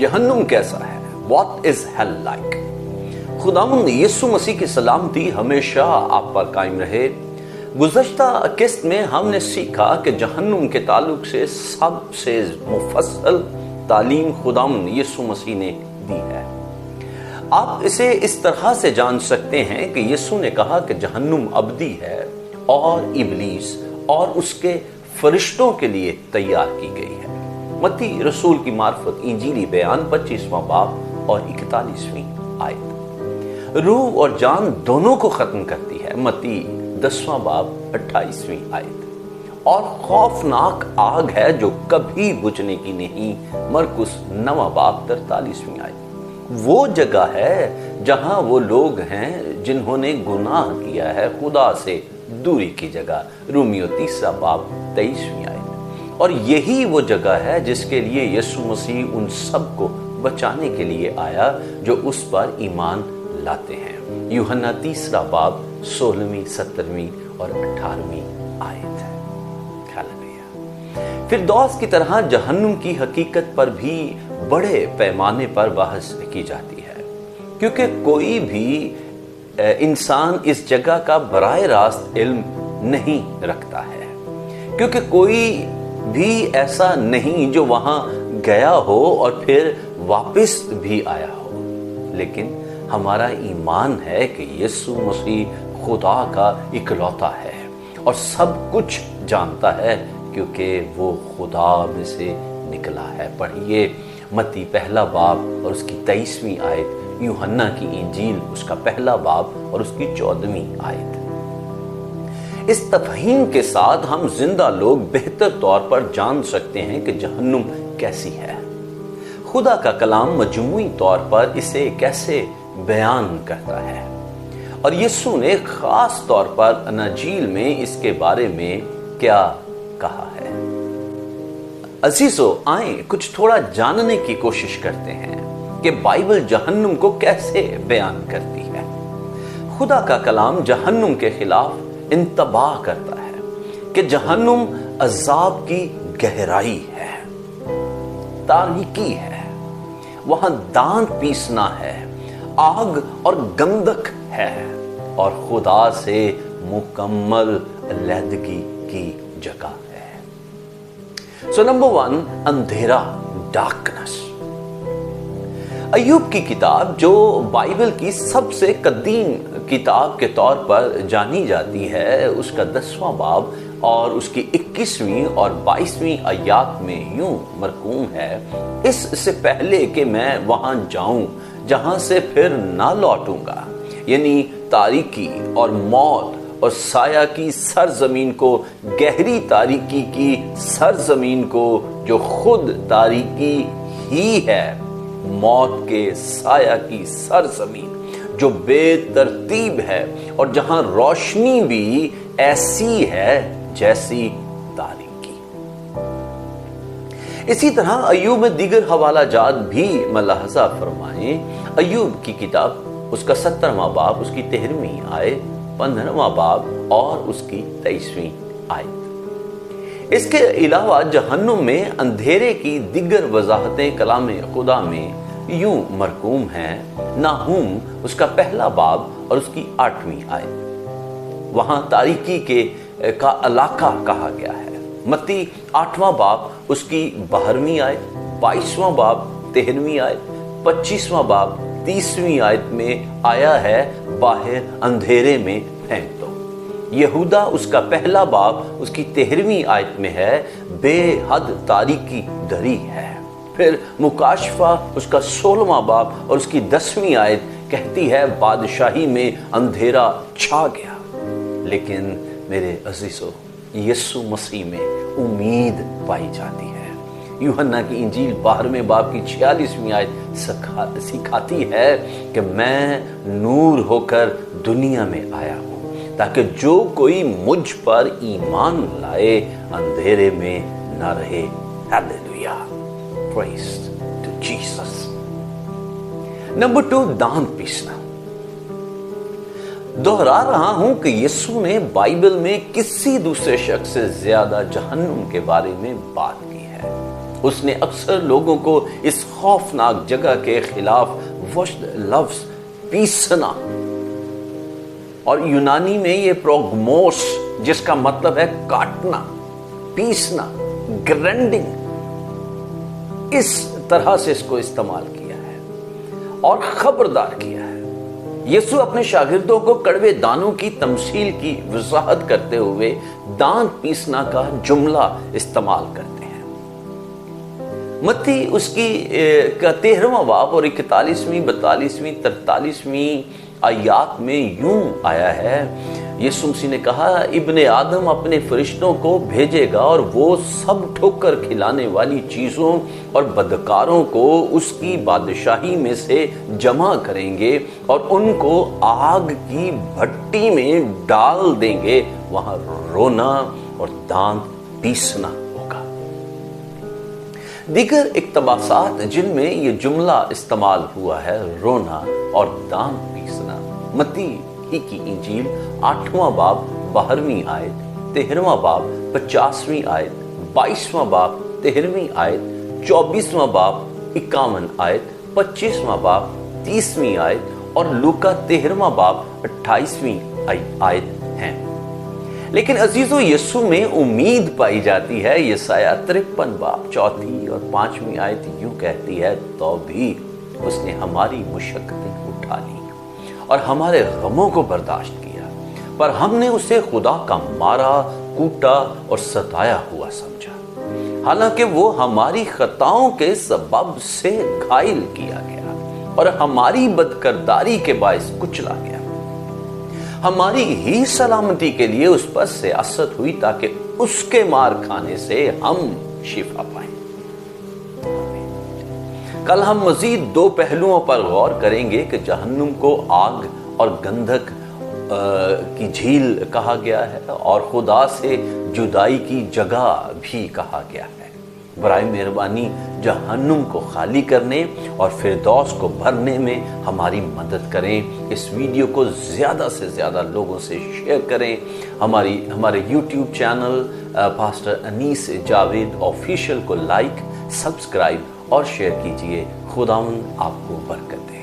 जहन्नुम कैसा है? What is hell like? खुदावंद यीशु मसीह की सलामती हमेशा आप पर कायम रहे। गुज़श्ता किस्त में हमने सीखा कि जहन्नुम के ताल्लुक से सबसे मुफस्सल तालीम खुदावंद यीशु मसीह ने दी है। आप इसे इस तरह से जान सकते हैं कि यीशु ने कहा कि जहन्नुम अबदी है और इब्लीस और उसके फरिश्तों के लिए तैयार की गई है। मत्ती रसूल की मार्फत इंजीली बयान 25वां बाब और 41वीं आयत रूह और जान दोनों को खत्म करती है। मत्ती 10वां बाब 28वीं आयत। और खौफनाक आग है जो कभी बुझने की नहीं। मरकुस 9वां बाब 43वीं आयत। वो जगह है जहां वो लोग हैं जिन्होंने गुनाह किया है, खुदा से दूरी की जगह। रोमियो 3 बाब 23वीं आयत। और यही वो जगह है जिसके लिए यीशु मसीह उन सब को बचाने के लिए आया जो उस पर ईमान लाते हैं। यूहन्ना 3 बाब 16वीं 17वीं और 18वीं आयत है। फिरदौस की तरह जहन्नुम की हकीकत पर भी बड़े पैमाने पर बहस की जाती है, क्योंकि कोई भी इंसान इस जगह का बराह रास्त इल्म नहीं रखता है, क्योंकि कोई भी ऐसा नहीं जो वहां गया हो और फिर वापस भी आया हो। लेकिन हमारा ईमान है कि यीशु मसीह खुदा का इकलौता है और सब कुछ जानता है, क्योंकि वो खुदा में से निकला है। पढ़िए मत्ती 1 बाब और उसकी 23वीं आयत, यूहन्ना की इंजील उसका 1 बाब और उसकी 14वीं आयत। इस तफहीम के साथ हम जिंदा लोग बेहतर तौर पर जान सकते हैं कि जहन्नुम कैसी है। खुदा का कलाम मजमूई तौर पर इसे कैसे बयान करता है, और यीशु ने खास तौर पर अनाजील में इसके बारे में क्या कहा है। अजीजो, आए कुछ थोड़ा जानने की कोशिश करते हैं कि बाइबल जहन्नुम को कैसे बयान करती है। खुदा का कलाम जहन्नुम के खिलाफ इंतबाह करता है कि जहन्नुम अजाब की गहराई है, तारीकी है, वहां दांत पीसना है, आग और गंधक है और खुदा से मुकम्मल अलहदगी की जगह है। सो नंबर 1, अंधेरा, डार्कनेस। अय्यूब की किताब, जो बाइबल की सबसे कदीम किताब के तौर पर जानी जाती है, उसका 10वां बाब और उसकी 21वीं और 22वीं आयत में यूं मरकूम है, इससे पहले कि मैं वहां जाऊं जहां से फिर ना लौटूंगा, यानी तारीकी और मौत और साया की सरजमीन को, गहरी तारीकी की सरजमीन को, जो खुद तारीकी ही है, मौत के साया की सरजमीन जो बेतरतीब है और जहां रोशनी भी ऐसी है जैसी तारीकी। इसी तरह अय्यूब में दीगर हवाला जात भी मलाहजा फरमाएं। अय्यूब की किताब उसका 17वां बाब, उसकी 13वीं आयत, 15वां बाब और उसकी 23वीं आयत। इसके अलावा जहन्नुम में अंधेरे की दिगर वजाहतें कलाम खुदा में यूं मरकूम हैं। नाहूम उसका 1 बाब और उसकी 8वीं आयत, वहां तारीकी का इलाका कहा गया है। मत्ती 8वां बाब उसकी 12वीं आयत, 22वां बाब 13वीं आयत, 25वां बाब 30वीं आयत में आया है, बाहर अंधेरे में फेंक दो। यहूदा उसका 1 बाब उसकी 13वीं आयत में है, बेहद तारीकी दरी है। फिर मुकाशफा उसका 16वां बाब और उसकी 10वीं आयत कहती है, बादशाही में अंधेरा छा गया। लेकिन मेरे अजीजों, यीशु मसीह में उम्मीद पाई जाती है। यूहन्ना की इंजील 12वें बाब की 46वीं आयत सिखाती है कि मैं नूर होकर दुनिया में आया हूं, ताकि जो कोई मुझ पर ईमान लाए अंधेरे में न रहे। Hallelujah, praise to Jesus. Number 2, दांत पीसना। दोहरा रहा हूं कि यीशु ने बाइबल में किसी दूसरे शख्स से ज्यादा जहन्नुम के बारे में बात की है। اس نے اکثر لوگوں کو اس خوفناک جگہ کے خلاف وشد لفظ پیسنا، اور یونانی میں یہ پروگموس جس کا مطلب ہے کاٹنا، پیسنا، گرینڈنگ، اس طرح سے اس کو استعمال کیا ہے اور خبردار کیا ہے۔ یسوع اپنے شاگردوں کو کڑوے دانوں کی تمثیل کی وضاحت کرتے ہوئے دانت پیسنا کا جملہ استعمال کرتے ہیں۔ متی اس کی 13واں باب اور 41ویں، 42ویں، 43ویں آیات میں یوں آیا ہے، یسوع مسیح نے کہا ابن آدم اپنے فرشتوں کو بھیجے گا اور وہ سب ٹھوکر کھلانے والی چیزوں اور بدکاروں کو اس کی بادشاہی میں سے جمع کریں گے اور ان کو آگ کی بھٹی میں ڈال دیں گے، وہاں رونا اور دانت پیسنا ہوگا۔ دیگر اقتباسات جن میں یہ جملہ استعمال ہوا ہے رونا اور دانت پیسنا، متی ہی کی انجیل 8واں باب 12ویں آیت، 13واں باب 50ویں آیت، 22واں باب 13ویں آیت، 24واں باب 51 آیت، 25واں باب 30ویں آیت اور لوکا 13واں باب 28ویں آیت ہیں۔ لیکن عزیزو، یسوع میں امید پائی جاتی ہے۔ یسایہ 53 باب 4 اور 5ویں آیت یوں کہتی ہے، تو بھی اس نے ہماری مشقتیں اٹھا لی اور ہمارے غموں کو برداشت کیا، پر ہم نے اسے خدا کا مارا، کوٹا اور ستایا ہوا سمجھا، حالانکہ وہ ہماری خطاؤں کے سبب سے گھائل کیا گیا اور ہماری بدکرداری کے باعث کچلا گیا۔ ہماری ہی سلامتی کے لیے اس پر سیاست ہوئی تاکہ اس کے مار کھانے سے ہم شفا پائیں۔ کل ہم مزید 2 پہلوؤں پر غور کریں گے کہ جہنم کو آگ اور گندھک کی جھیل کہا گیا ہے اور خدا سے جدائی کی جگہ بھی کہا گیا ہے۔ برائے مہربانی جہنم کو خالی کرنے اور فردوس کو بھرنے میں ہماری مدد کریں۔ اس ویڈیو کو زیادہ سے زیادہ لوگوں سے شیئر کریں۔ ہمارے یوٹیوب چینل پاسٹر انیس جاوید آفیشیل کو لائک، سبسکرائب اور شیئر کیجئے۔ خداوند آپ کو برکت دے۔